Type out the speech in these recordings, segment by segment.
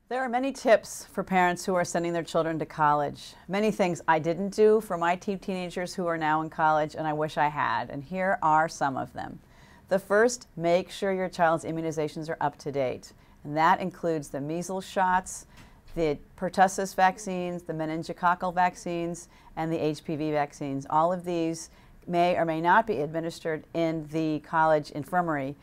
There are many tips for parents who are sending their children to college. Many things I didn't do for my teenagers who are now in college, and I wish I had. And here are some of them. The first, make sure your child's immunizations are up to date. And that includes the measles shots, the pertussis vaccines, the meningococcal vaccines, and the HPV vaccines. All of these may or may not be administered in the college infirmary,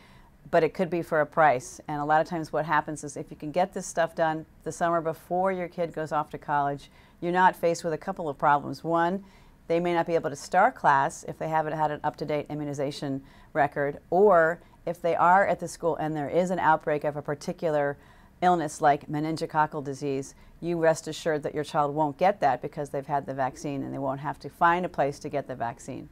but it could be for a price. And a lot of times what happens is if you can get this stuff done the summer before your kid goes off to college, you're not faced with a couple of problems. One, they may not be able to start class if they haven't had an up-to-date immunization record, or if they are at the school and there is an outbreak of a particular illness like meningococcal disease, you rest assured that your child won't get that because they've had the vaccine and they won't have to find a place to get the vaccine.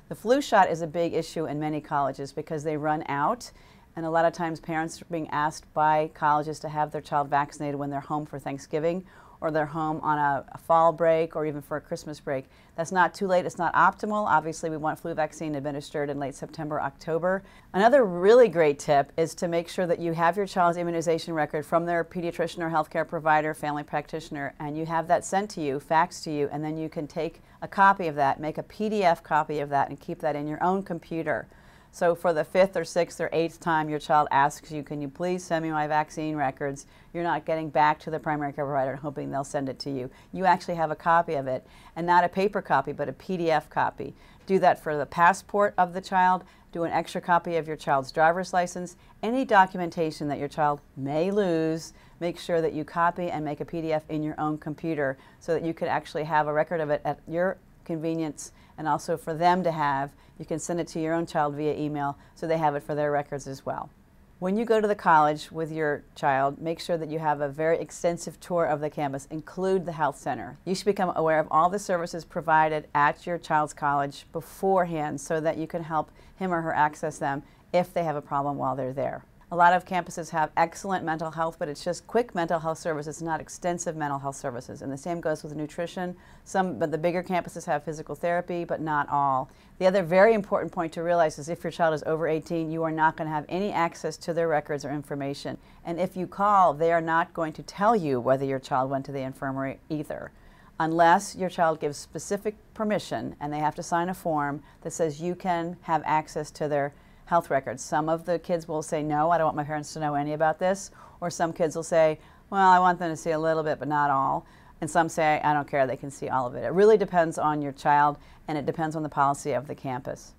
The flu shot is a big issue in many colleges because they run out, and a lot of times parents are being asked by colleges to have their child vaccinated when they're home for Thanksgiving or they're home on a fall break or even for a Christmas break. That's not too late. It's not optimal. Obviously, we want flu vaccine administered in late September, October. Another really great tip is to make sure that you have your child's immunization record from their pediatrician or healthcare provider, family practitioner, and you have that sent to you, faxed to you, and then you can take a copy of that, make a PDF copy of that, and keep that in your own computer. So for the 5th or 6th or 8th time your child asks you, can you please send me my vaccine records, you're not getting back to the primary care provider and hoping they'll send it to you. You actually have a copy of it, and not a paper copy, but a PDF copy. Do that for the passport of the child. Do an extra copy of your child's driver's license. Any documentation that your child may lose, make sure that you copy and make a PDF in your own computer so that you can actually have a record of it at your convenience, and also for them to have. You can send it to your own child via email so they have it for their records as well. When you go to the college with your child, make sure that you have a very extensive tour of the campus. Include the health center. You should become aware of all the services provided at your child's college beforehand so that you can help him or her access them if they have a problem while they're there. A lot of campuses have excellent mental health, but it's just quick mental health services, not extensive mental health services. And the same goes with nutrition. But the bigger campuses have physical therapy, but not all. The other very important point to realize is if your child is over 18, you are not going to have any access to their records or information. And if you call, they are not going to tell you whether your child went to the infirmary either, unless your child gives specific permission and they have to sign a form that says you can have access to their health records. Some of the kids will say, no, I don't want my parents to know any about this. Or some kids will say, well, I want them to see a little bit, but not all. And some say, I don't care, they can see all of it. It really depends on your child, and it depends on the policy of the campus.